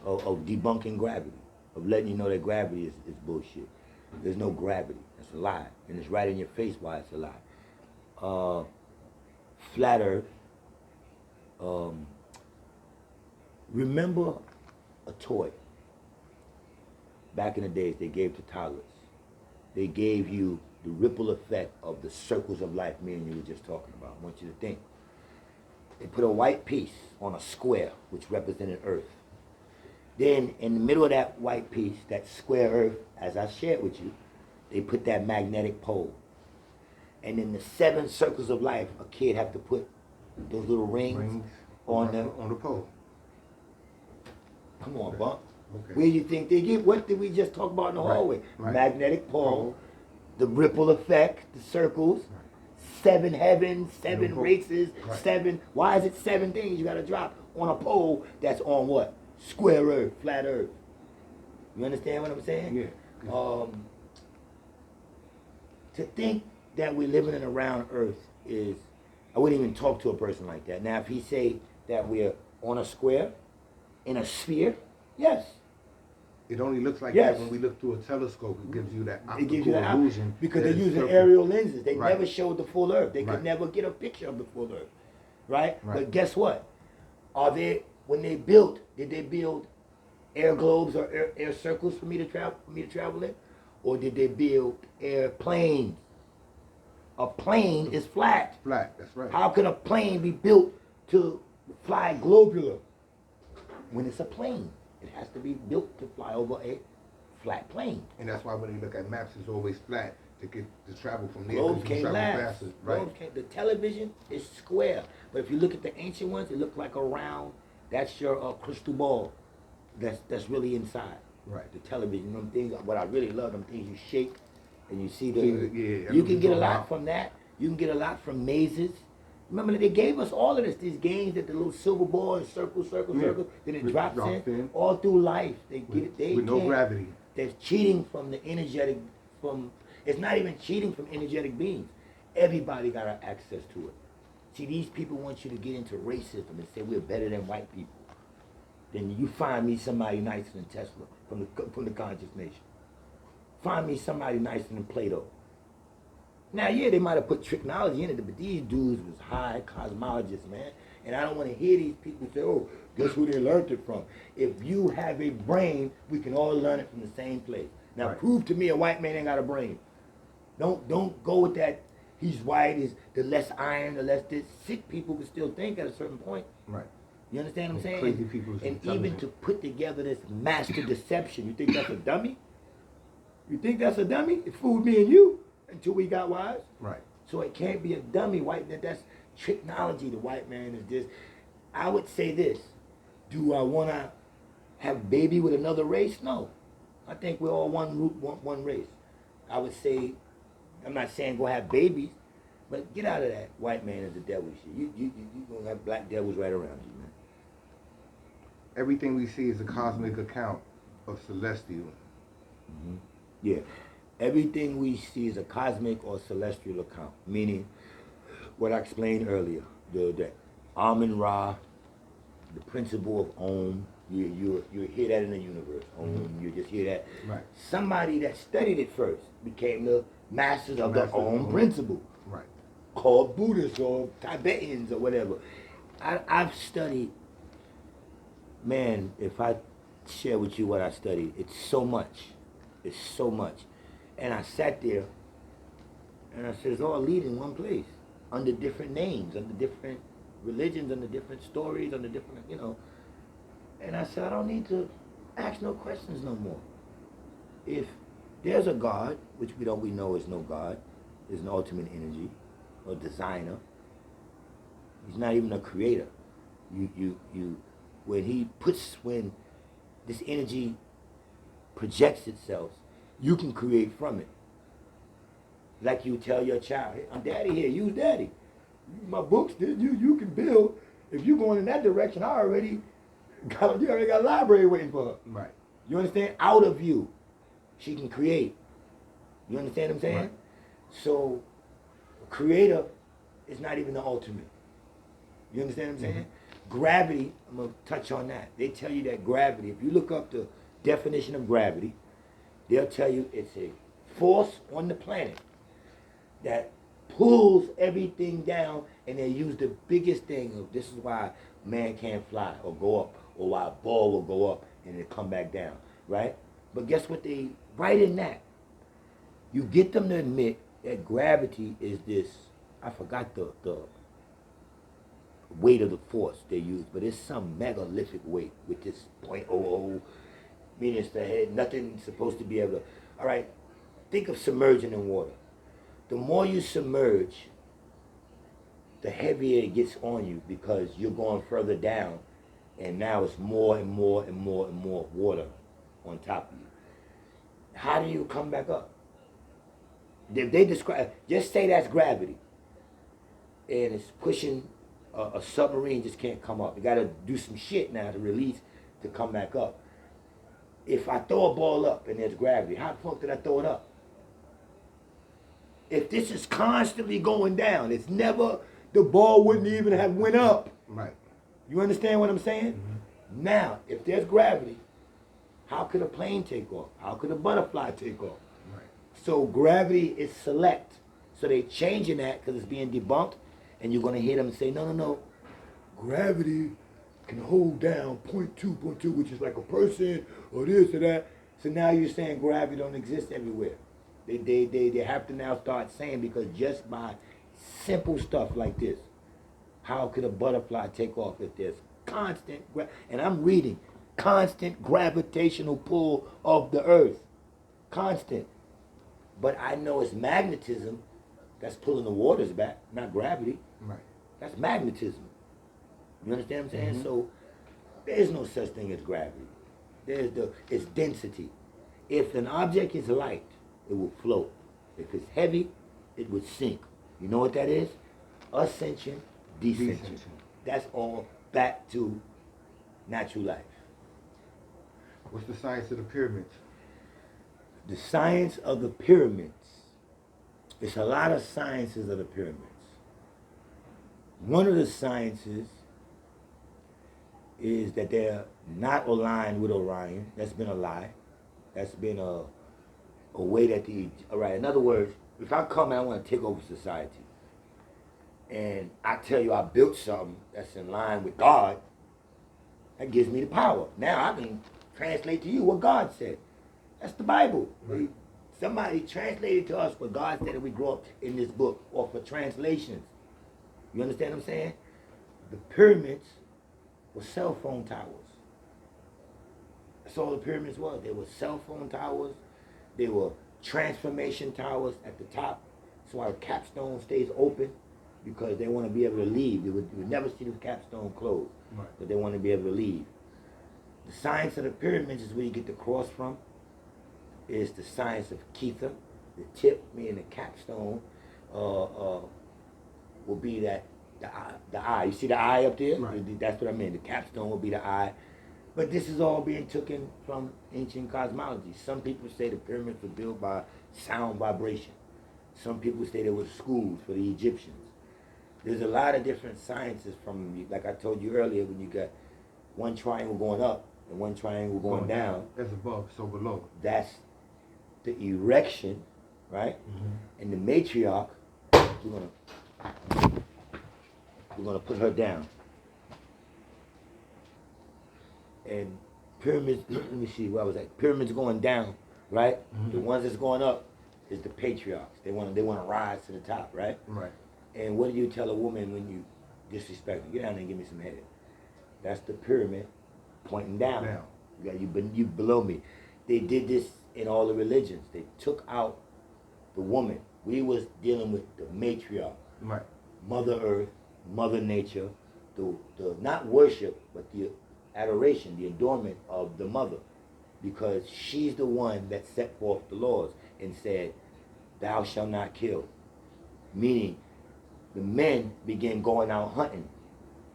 of debunking gravity, of letting you know that gravity is bullshit. There's no gravity. That's a lie. And it's right in your face why it's a lie. Flat Earth. Remember a toy. Back in the days, they gave to toddlers. They gave you the ripple effect of the circles of life me and you were just talking about. I want you to think. They put a white piece on a square, which represented Earth. Then in the middle of that white piece, that square Earth, as I shared with you, they put that magnetic pole. And in the 7 circles of life, a kid have to put those little rings on the pole. Come on, Bump. Okay. Where you think they get? What did we just talk about in the hallway? Right. Magnetic pole, the ripple effect, the circles, 7 heavens, 7 races, 7. Why is it 7 things you got to drop on a pole that's on what? Square Earth, flat Earth. You understand what I'm saying? Yeah. To think that we're living in a round Earth is, I wouldn't even talk to a person like that. Now, if he say that we're on a square, in a sphere, yes. It only looks like Yes. that when we look through a telescope. It gives you that It gives you optical that illusion. because that they're it's using circle. aerial lenses. They Right. never showed the full Earth. They could Right. never get a picture of the full Earth, right? Right. But guess what? When they built, did they build air globes or air circles for me to travel in, or did they build airplanes? A plane is flat. Flat, that's right. How can a plane be built to fly globular when it's a plane? It has to be built to fly over a flat plane. And that's why when you look at maps, it's always flat to get to travel from there. Globes 'cause you can't travel last. faster, right? Globes can't. The television is square, but if you look at the ancient ones, it look like a round. That's your crystal ball. That's really inside. Right. The television, them things. What I really love, them things you shake, and you see the. Yeah, you can get a lot about. from that. You can get a lot from mazes. Remember they gave us all of this, these games that the little silver ball and circle, Yeah. then it It drops drops in. in. All through life. They get it. They with no can't- gravity. There's cheating from the energetic, it's not even cheating from energetic beings. Everybody got access to it. See, these people want you to get into racism and say we're better than white people. Then you find me somebody nicer than Tesla from the conscious nation. Find me somebody nicer than Plato. Now, yeah, they might have put technology in it, but these dudes was high cosmologists, man. And I don't want to hear these people say, oh, guess who they learned it from? If you have a brain, we can all learn it from the same place. Now, Right. prove to me a white man ain't got a brain. Don't go with that, he's white, is the less iron, the less this. Sick people can still think at a certain point. Right. You understand what I'm saying? Crazy people is and even intelligent. to put together this master deception, you think that's a dummy? You think that's a dummy? It fooled me and you until we got wise. Right. So it can't be a dummy white. That's technology. The white man is this. I would say this. Do I want to have baby with another race? No. I think we're all one root, one race. I would say, I'm not saying go have babies, but get out of that white man is the devil shit. You gonna have black devils right around you, man. Everything we see is a cosmic account of celestial. Mm-hmm. Yeah. Everything we see is a cosmic or celestial account, meaning what I explained earlier, the Amun Ra, the principle of Om, You hear that in the universe. You just hear that. Right. Somebody that studied it first became the masters of the Om principle. Right. Called Buddhists or Tibetans or whatever. I've studied, man, if I share with you what I studied, it's so much. It's so much. And I sat there and I said, it's all leading one place, under different names, under different religions, under different stories, under different, And I said, I don't need to ask no questions no more. If there's a God, which we know is no God, is an ultimate energy, or designer. He's not even a creator. When this energy projects itself, you can create from it. Like you tell your child, hey, I'm daddy here, use daddy. My books, you can build. If you're going in that direction, you already got a library waiting for her. Right. You understand? Out of you, she can create. You understand what I'm saying? Right. So, creator is not even the ultimate. You understand what I'm saying? Mm-hmm. Gravity, I'm going to touch on that. They tell you that gravity, if you look up the definition of gravity, they'll tell you it's a force on the planet that pulls everything down, and they use the biggest thing of this is why man can't fly or go up, or why a ball will go up and it come back down, right? But guess what they write in that? You get them to admit that gravity is this, I forgot the weight of the force they use, but it's some megalithic weight with this .00, meaning it's the head, nothing supposed to be able to, all right, think of submerging in water. The more you submerge, the heavier it gets on you because you're going further down, and now it's more and more and more and more water on top of you. How do you come back up? If they describe, just say that's gravity, and it's pushing a submarine just can't come up. You got to do some shit now to release to come back up. If I throw a ball up and there's gravity, how the fuck did I throw it up? If this is constantly going down, it's never, the ball wouldn't even have went up. Right. You understand what I'm saying? Mm-hmm. Now, if there's gravity, how could a plane take off? How could a butterfly take off? Right. So gravity is select. So they changing that because it's being debunked, and you're going to hear them say, no. Gravity can hold down 0.2, which is like a person or this or that. So now you're saying gravity don't exist everywhere. They have to now start saying, because just by simple stuff like this, how could a butterfly take off if there's constant, and I'm reading, constant gravitational pull of the earth. Constant. But I know it's magnetism that's pulling the waters back, not gravity. Right. That's magnetism. You understand what I'm saying? Mm-hmm. So there's no such thing as gravity. It's density. If an object is light, it will float. If it's heavy, it would sink. You know what that is? Ascension, descension. That's all back to natural life. What's the science of the pyramids? The science of the pyramids. It's a lot of sciences of the pyramids. One of the sciences is that they're not aligned with Orion. That's been a lie. That's been a way that all right, in other words, if I come and I want to take over society, and I tell you I built something that's in line with God, that gives me the power. Now I can translate to you what God said. That's the Bible. Right. Somebody translated to us what God said, and we grow up in this book, or for translations. You understand what I'm saying? The pyramids were cell phone towers. That's all the pyramids was. They were cell phone towers. They were transformation towers at the top. That's why the capstone stays open, because they want to be able to leave. You would never see the capstone closed, right, but they want to be able to leave. The science of the pyramids is where you get the cross from. Is the science of Ketha. The tip, meaning the capstone, will be that the eye. You see the eye up there? Right. That's what I mean. The capstone will be the eye. But this is all being taken from ancient cosmology. Some people say the pyramids were built by sound vibration. Some people say they were schools for the Egyptians. There's a lot of different sciences from, like I told you earlier, when you got one triangle going up and one triangle going down. That's above, so below. That's the erection, right? Mm-hmm. And the matriarch, we're gonna put her down. And pyramids, let me see, where I was at. Pyramids going down, right? Mm-hmm. The ones that's going up is the patriarchs. They wanna rise to the top, right? Right. And what do you tell a woman when you disrespect her? Get down there and give me some head. That's the pyramid pointing down. You below me. They did this in all the religions. They took out the woman. We was dealing with the matriarch. Right. Mother Earth, Mother Nature, the not worship, but the adoration, the adornment of the mother. Because she's the one that set forth the laws and said, thou shalt not kill. Meaning, the men began going out hunting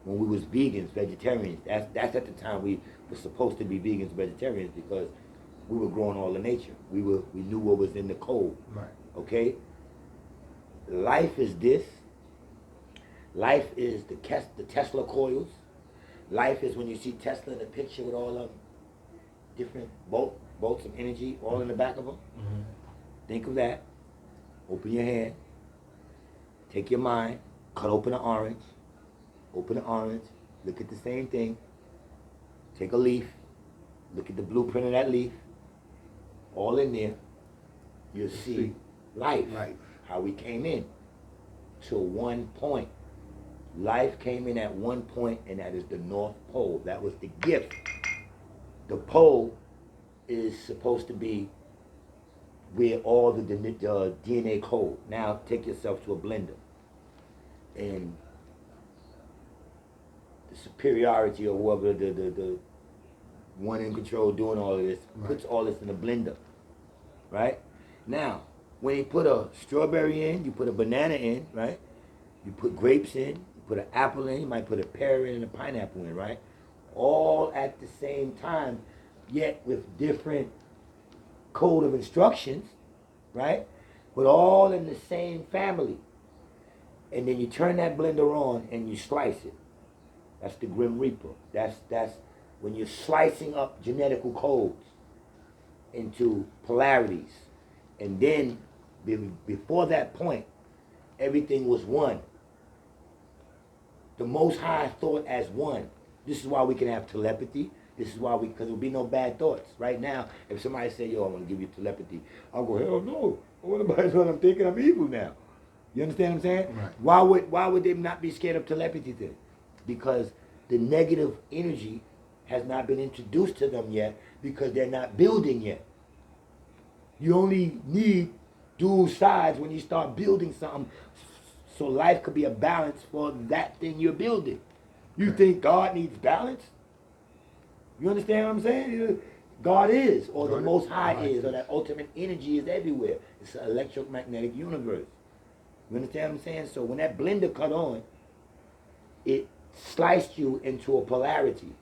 when we was vegans, vegetarians. That's at the time we were supposed to be vegans, vegetarians, because we were growing all the nature. We knew what was in the cold. Right. Okay? Life is this. Life is the Tesla coils. Life is when you see Tesla in the picture with all of different bolts of energy all in the back of them. Mm-hmm. Think of that. Open your hand. Take your mind. Cut open an orange. Open the orange. Look at the same thing. Take a leaf. Look at the blueprint of that leaf. All in there. You'll see life. How we came in to one point. Life came in at one point, and that is the North Pole. That was the gift. The pole is supposed to be where all the DNA code. Now take yourself to a blender. And the superiority or whoever the one in control doing all of this puts all this in a blender. Right? Now, when you put a strawberry in, you put a banana in, right? You put grapes in, you put an apple in, you might put a pear in and a pineapple in, right? All at the same time, yet with different code of instructions, right? But all in the same family. And then you turn that blender on and you slice it. That's the Grim Reaper. That's when you're slicing up genetical codes into polarities. And then before that point, everything was one. The Most High thought as one. This is why we can have telepathy. This is why because there'll be no bad thoughts. Right now, if somebody say, yo, I want to give you telepathy, I'll go, hell no. What about what I'm thinking? I'm evil now. You understand what I'm saying? Right. Why would they not be scared of telepathy then? Because the negative energy has not been introduced to them yet because they're not building yet. You only need dual sides when you start building something so life could be a balance for that thing you're building. You think God needs balance? You understand what I'm saying? God is, or the Most High is, or that ultimate energy is everywhere. It's an electromagnetic universe. You understand what I'm saying? So when that blender cut on, it sliced you into a polarity,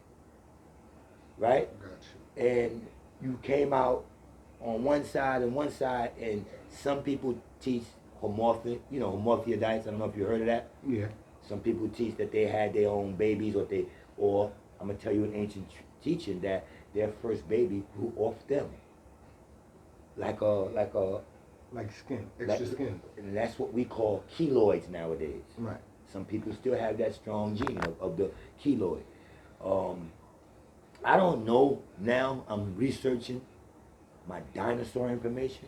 right? Gotcha. And you came out on one side, and some people teach hermaphrodites. I don't know if you heard of that. Yeah. Some people teach that they had their own babies, or I'm gonna tell you an ancient teaching that their first baby grew off them, like skin, extra skin. And that's what we call keloids nowadays. Right. Some people still have that strong gene of the keloid. I don't know now. I'm researching my dinosaur information.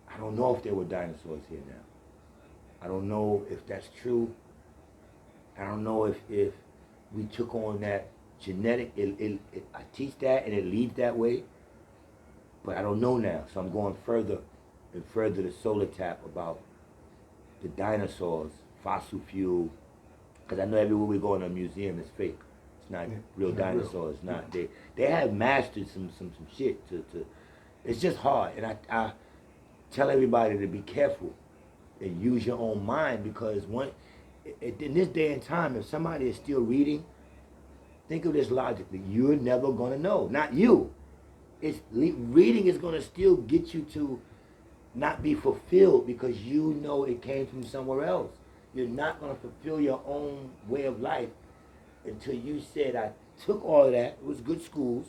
I don't know if there were dinosaurs here now. I don't know if that's true. I don't know if we took on that genetic. I teach that and it leaves that way, but I don't know now. So I'm going further and further to solar tap about the dinosaurs, fossil fuel, because I know everywhere we go in a museum is fake. It's not real dinosaurs. It's not they have mastered some shit to. It's just hard, and I tell everybody to be careful and use your own mind because in this day and time, if somebody is still reading, think of this logically. You're never gonna know. Not you. Reading is gonna still get you to not be fulfilled because you know it came from somewhere else. You're not gonna fulfill your own way of life until you said, took all of that. It was good schools.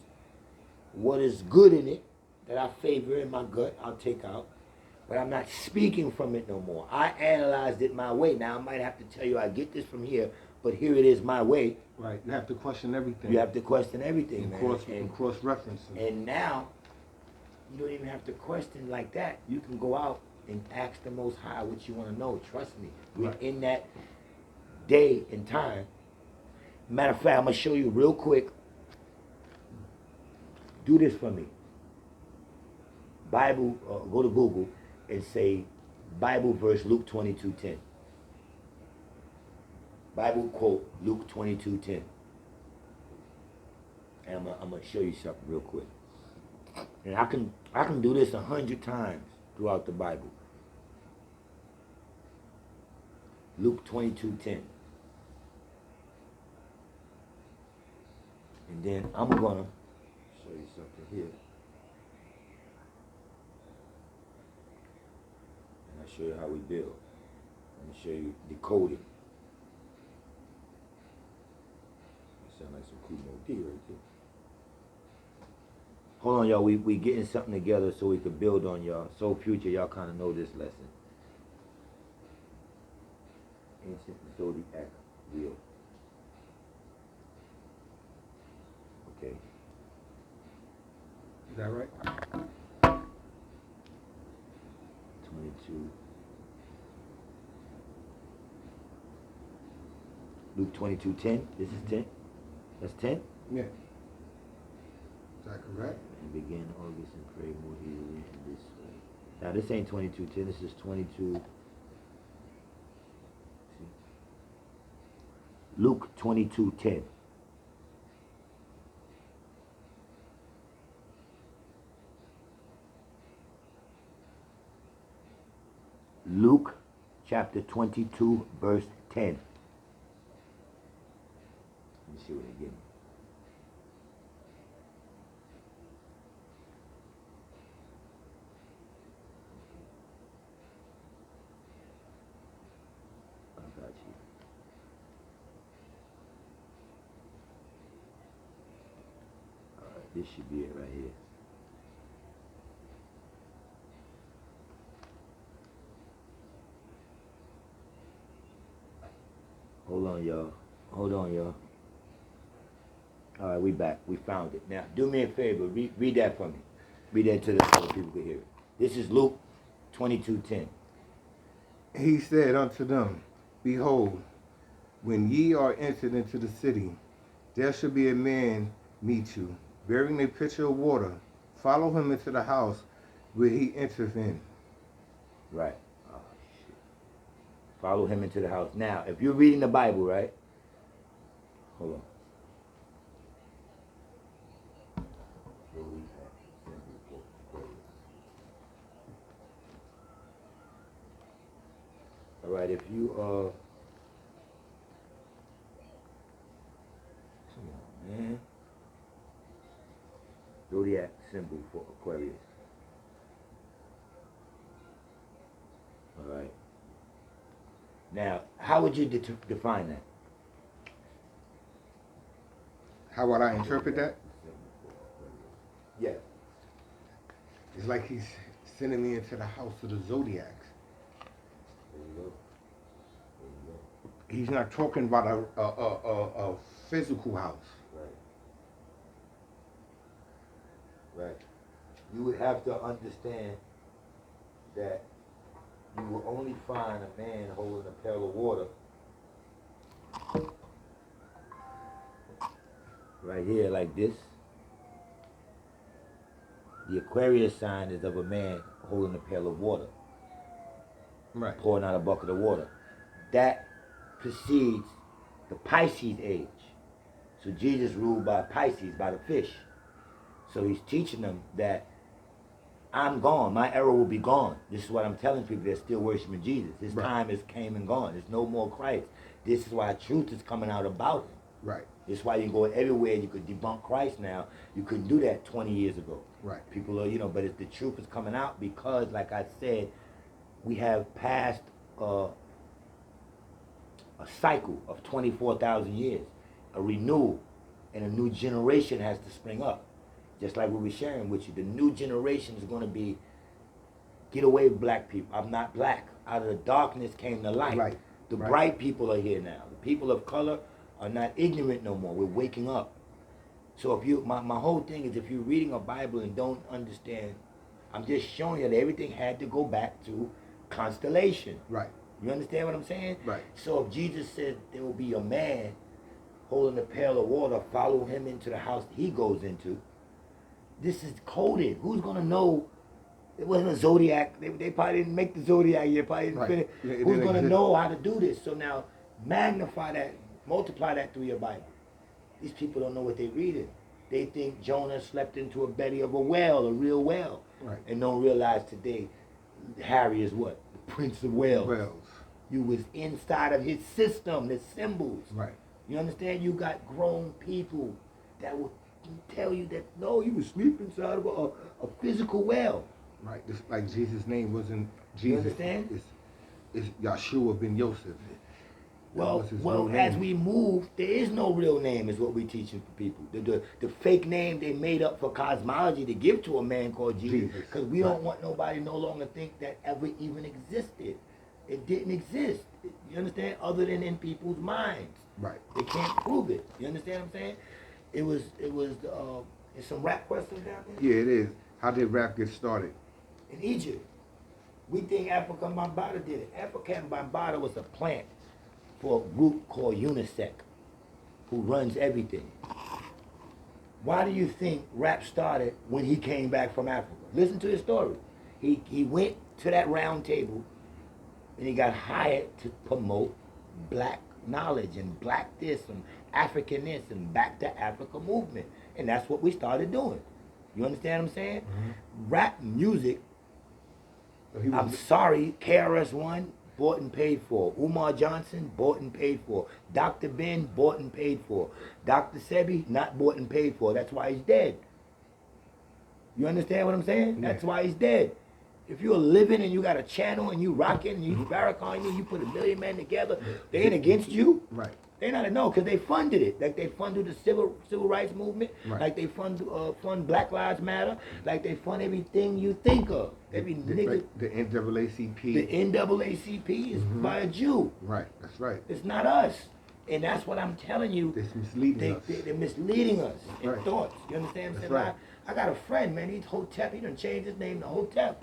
What is good in it that I favor in my gut, I'll take out. But I'm not speaking from it no more. I analyzed it my way. Now I might have to tell you I get this from here, but here it is my way. Right. You have to question everything. You have to question everything, and man. Cross reference. And now you don't even have to question like that. You can go out and ask the Most High what you want to know. Trust me. We're Right. in that day and time. Matter of fact, I'm going to show you real quick. Do this for me. Bible, go to Google and say Bible verse Luke 22:10. Bible quote Luke 22:10. And I'm gonna show you something real quick. And I can do this 100 times throughout the Bible. Luke 22:10. And then I'm gonna show you something here. And I'll show you how we build. I'm gonna show you decoding. That sounds like some cool D right there. Hold on, y'all. We getting something together so we can build on y'all. So future, y'all kind of know this lesson. Ancient zodiac wheel. Okay. Is that right? 22. Luke 22:10. This is 10. That's 10. Yeah. Is that correct? And begin August and pray more easily in this way. Now this ain't 22:10. This is 22. See? Luke 22:10. Luke chapter 22 verse 10. Let me see what they give me. I got you. Alright, this should be it right here. Hold on, y'all. Hold on, y'all. All right, we back. We found it. Now, do me a favor. Read that for me. Read that to the so people can hear it. This is Luke 22:10. He said unto them, Behold, when ye are entered into the city, there shall be a man meet you, bearing a pitcher of water. Follow him into the house where he entereth in. Right. Oh, shit. Follow him into the house. Now, if you're reading the Bible, right? Hold on. All right, if you come on, man. Zodiac symbol for Aquarius. All right. Now, how would you define that? How would I interpret that? Yeah. It's like he's sending me into the house of the zodiacs. There you go. There you go. He's not talking about a physical house. Right. Right. You would have to understand that you will only find a man holding a pail of water right here like this. The Aquarius sign is of a man holding a pail of water. Right. Pouring out a bucket of water. That precedes the Pisces age. So Jesus ruled by Pisces, by the fish. So he's teaching them that I'm gone. My era will be gone. This is what I'm telling people that still worshiping Jesus. His Right. time is came and gone. There's no more Christ. This is why truth is coming out about him. Right. This is why you go everywhere and you could debunk Christ now. You couldn't do that 20 years ago. Right. People are, but the truth is coming out because, like I said, we have passed a cycle of 24,000 years, a renewal. and a new generation has to spring up. Just like what we're sharing with you, the new generation is going to be, get away with black people. I'm not black. Out of the darkness came the light. Right. The Right. bright people are here now. The people of color are not ignorant no more. We're waking up. So if you, my whole thing is, if you're reading a Bible and don't understand, I'm just showing you that everything had to go back to constellation. Right. You understand what I'm saying? Right. So if Jesus said there will be a man holding a pail of water, follow him into the house he goes into, this is coded. Who's gonna know? It wasn't a zodiac. They probably didn't make the zodiac yet. Probably didn't Right. finish. It Who's didn't gonna exist. know how to do this? So now magnify that, multiply that through your Bible. These people don't know what they're reading. They think Jonah slept into a belly of a whale, a real whale, Right. and don't realize today Harry is what? The Prince of Wales. Wells. You was inside of his system, the symbols. Right. You understand? You got grown people that will tell you that, no, you was sleeping inside of a physical well. Right. Just like Jesus' name wasn't Jesus. You understand? It's Yahshua ben Yosef. That Well, was his real as name. we move, there is no real name, is what we're teaching for people. The fake name they made up for cosmology to give to a man called Jesus, Jesus. because we don't Right. want nobody no longer think that ever even existed. It didn't exist. You understand? Other than in people's minds. Right. They can't prove it. You understand what I'm saying? Is some rap questions down there? Yeah, it is. How did rap get started? In Egypt. We think Africa Bambaataa did it. Africa Bambaataa was a plant for a group called UNICEF, who runs everything. Why do you think rap started when he came back from Africa? Listen to his story. He went to that round table and he got hired to promote black knowledge and black this and African this and back to Africa movement. And that's what we started doing. You understand what I'm saying? Mm-hmm. Rap music, So he was, I'm sorry, KRS-One, bought and paid for. Umar Johnson, bought and paid for. Dr. Ben, bought and paid for. Dr. Sebi, not bought and paid for. That's why he's dead. You understand what I'm saying? Yeah. That's why he's dead. If you're living and you got a channel and you rocking and you Mm-hmm. Farrakhan, you put 1 million men together, they ain't against you. right. They not no, because they funded it. Like they funded the civil rights movement. Right. Like they fund Black Lives Matter. Like they fund everything you think of. Every nigga. Like the NAACP. The NAACP is Mhm. by a Jew. Right. That's right. It's not us. And that's what I'm telling you. It's misleading us. They're misleading us in Right. thoughts. You understand what I'm That's saying? right. I got a friend, man. He's Hotep. He done changed his name to Hotep.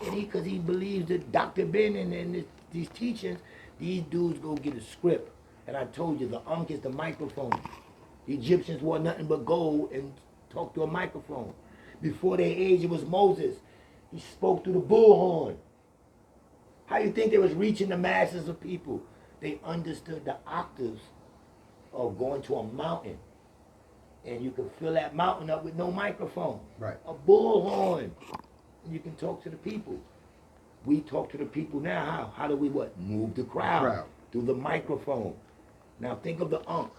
And because he believes that Dr. Ben and these teachings, these dudes go get a script. And I told you, the Ankh is the microphone. The Egyptians wore nothing but gold and talked to a microphone. Before their age, it was Moses. He spoke through the bullhorn. How you think they was reaching the masses of people? They understood the octaves of going to a mountain. And you can fill that mountain up with no microphone. Right. A bullhorn. And you can talk to the people. We talk to the people now. How? How do we what? Move the crowd. Through the microphone. Now think of the Ankh.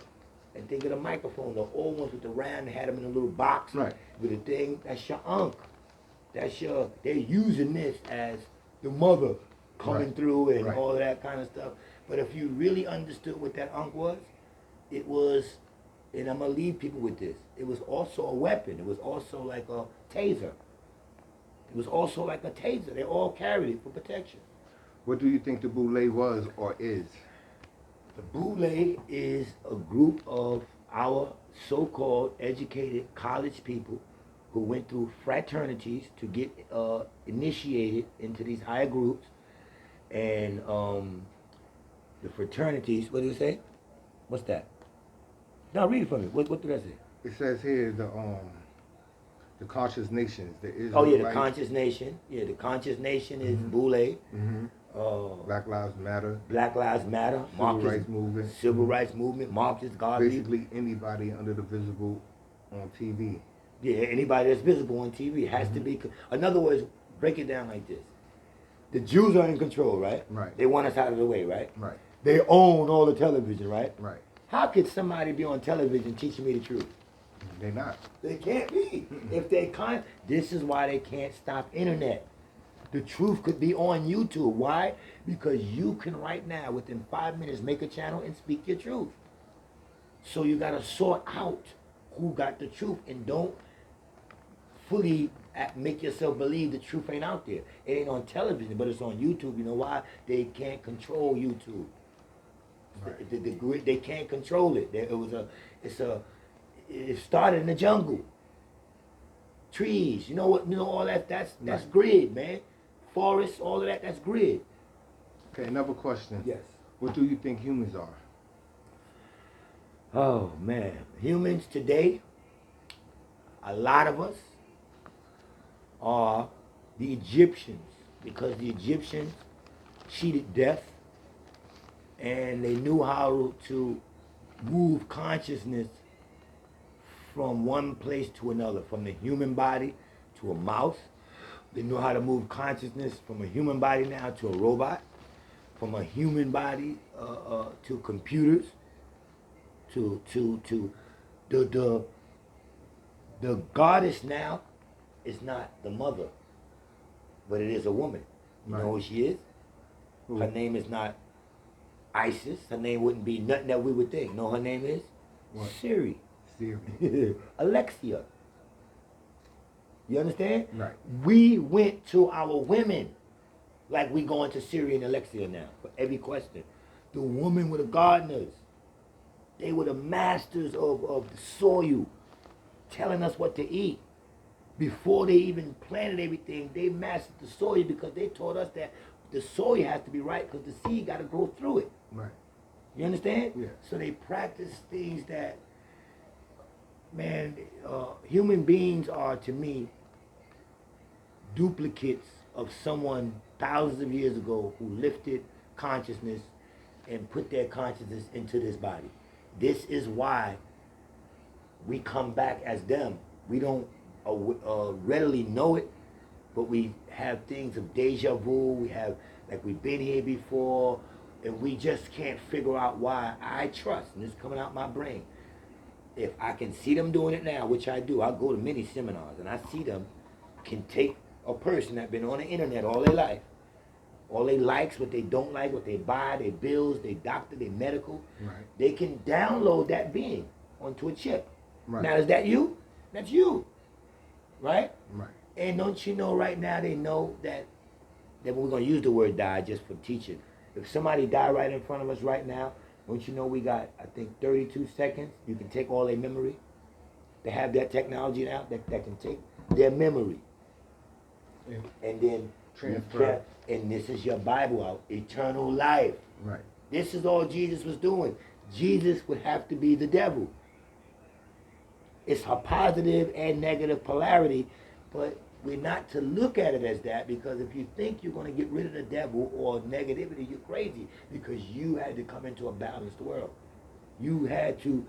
And think of the microphone. The old ones with the round, they had them in a little box. Right. With a thing. That's your Ankh. They're using this as the mother coming Right. through and Right. all of that kind of stuff. But if you really understood what that Ankh was, it was, and I'm going to leave people with this, it was also a weapon. It was also like a taser. It was also like a taser. They all carried it for protection. What do you think the Boule was or is? The Boule is a group of our so-called educated college people who went through fraternities to get initiated into these higher groups. And the fraternities, what did it say? What's that? No, read it for me. What did I say? It says here the conscious nations. The Oh yeah, the Israelites. Conscious Nation. Yeah, the Conscious Nation is Mhm. Boule. Mhm. Black Lives Matter. Black Lives Matter. Civil Rights Movement. Civil Rights Movement. Marcus Garvey. Basically anybody under the visible on TV. Yeah, anybody that's visible on TV has to Mhm. be. In other words, break it down like this: the Jews are in control, right? Right. They want us out of the way, right? Right. They own all the television, right? Right. How could somebody be on television teaching me the truth? They not. They can't be. If they can't, this is why they can't stop internet. The truth could be on YouTube. Why? Because you can right now, within 5 minutes, make a channel and speak your truth. So you gotta sort out who got the truth, and don't fully make yourself believe the truth ain't out there. It ain't on television, but it's on YouTube. You know why? They can't control YouTube. Right. They can't control it. It started in the jungle. Trees, you know what? You know all that. That's Right. grid, man. Forests, all of that. That's grid. Okay, another question. Yes. What do you think humans are? Oh man, humans today, a lot of us are the Egyptians, because the Egyptians cheated death, and they knew how to move consciousness from one place to another, from the human body to a mouse. They knew how to move consciousness from a human body now to a robot, from a human body to computers, to the the goddess now is not the mother, but it is a woman. You know who she is? Who? Her name is not Isis. Her name wouldn't be nothing that we would think. No, her name is What? Siri. Siri. Alexia. You understand? Right. We went to our women like we going to Siri and Alexia now for every question. The women were the gardeners. They were the masters of the soil, telling us what to eat. Before they even planted everything, they mastered the soil because they taught us that the soil has to be right because the seed got to grow through it. Right. You understand? Yeah. So they practice things that, man, human beings are, to me, duplicates of someone thousands of years ago who lifted consciousness and put their consciousness into this body. This is why we come back as them. We don't readily know it, but we have things of deja vu. We have, like, we've been here before, and we just can't figure out why. I trust, and this is coming out my brain, if I can see them doing it now, which I do, I go to many seminars, and I see them can take a person that's been on the internet all their life, all they likes, what they don't like, what they buy, their bills, their doctor, their medical, Right. they can download that being onto a chip. Right. Now, is that you? That's you, right? Right. And don't you know right now they know that we're going to use the word die just for teaching. If somebody died right in front of us right now, don't you know we got, I think, 32 seconds? You can take all their memory. They have that technology now that can take their memory. Yeah. And then Transfer. And this is your Bible out, eternal life. Right. This is all Jesus was doing. Jesus would have to be the devil. It's a positive and negative polarity, but we're not to look at it as that, because if you think you're going to get rid of the devil or negativity, you're crazy, because you had to come into a balanced world. You had to,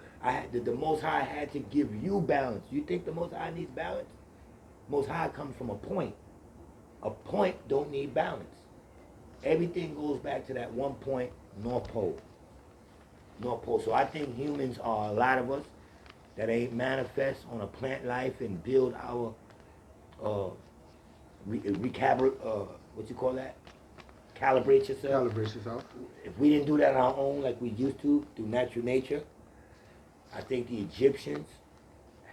the Most High had to give you balance. You think the Most High needs balance? Most High comes from a point. A point don't need balance. Everything goes back to that one point, North Pole. North Pole. So I think humans are, a lot of us, that ain't manifest on a plant life and build our what you call that? Calibrate yourself. Calibrate yourself. If we didn't do that on our own like we used to through natural nature, I think the Egyptians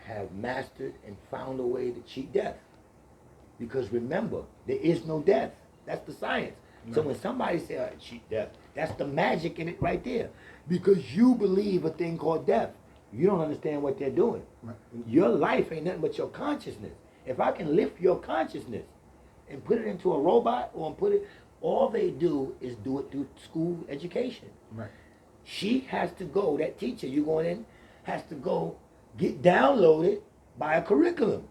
have mastered and found a way to cheat death. Because remember, there is no death. That's the science. No. So when somebody says, I cheat death, that's the magic in it right there. Because you believe a thing called death. You don't understand what they're doing. Right. Your life ain't nothing but your consciousness. If I can lift your consciousness and put it into a robot, or all they do is do it through school education. Right. She has to go, that teacher you going in, has to go get downloaded by a curriculum.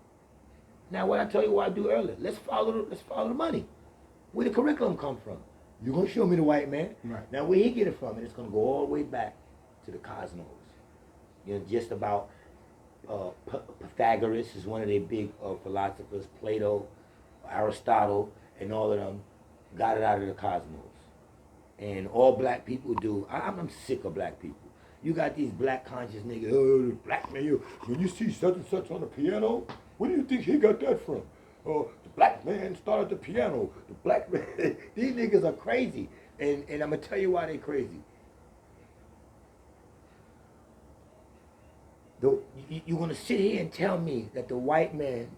Now, what I tell you what I do earlier, let's follow the money. Where the curriculum come from? You're going to show me the white man. Right. Now, where he get it from, and it's going to go all the way back to the cosmos. You know, just about Pythagoras is one of their big philosophers, Plato, Aristotle, and all of them got it out of the cosmos. And all black people do. I'm sick of black people. You got these black conscious niggas, oh, black man, when you see such and such on the piano, where do you think he got that from? Oh, the black man started the piano. The black man, these niggas are crazy. And I'm going to tell you why they crazy. You're going to sit here and tell me that the white man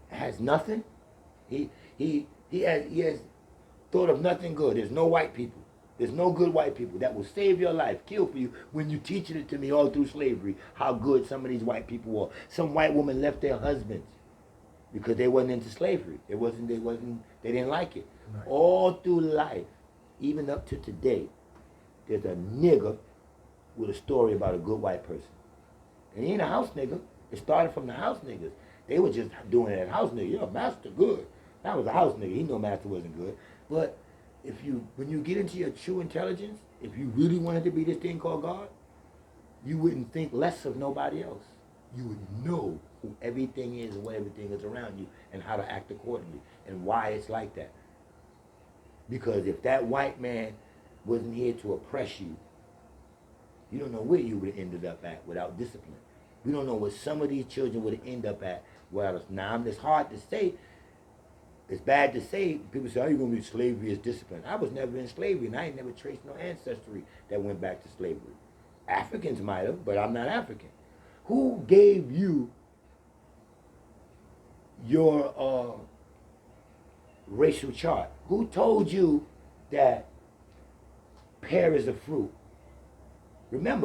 has nothing? He has thought of nothing good. There's no white people. There's no good white people that will save your life, kill for you, when you teaching it to me all through slavery, how good some of these white people were. Some white women left their husbands because they wasn't into slavery. They didn't like it. Right. All through life, even up to today, there's a nigger with a story about a good white person. And he ain't a house nigga. It started from the house niggas. They were just doing it as house nigga. Yo, master good. That was a house nigga. He knew master wasn't good. But when you get into your true intelligence, if you really wanted to be this thing called God, you wouldn't think less of nobody else. You would know who everything is and what everything is around you and how to act accordingly and why it's like that. Because if that white man wasn't here to oppress you, you don't know where you would have ended up at without discipline. We don't know what some of these children would have ended up at without us. Now, it's hard to say. It's bad to say. People say, "How you gonna be slavery is discipline?" I was never in slavery, and I ain't never traced no ancestry that went back to slavery. Africans might have, but I'm not African. Who gave you your racial chart? Who told you that pear is a fruit? Remember,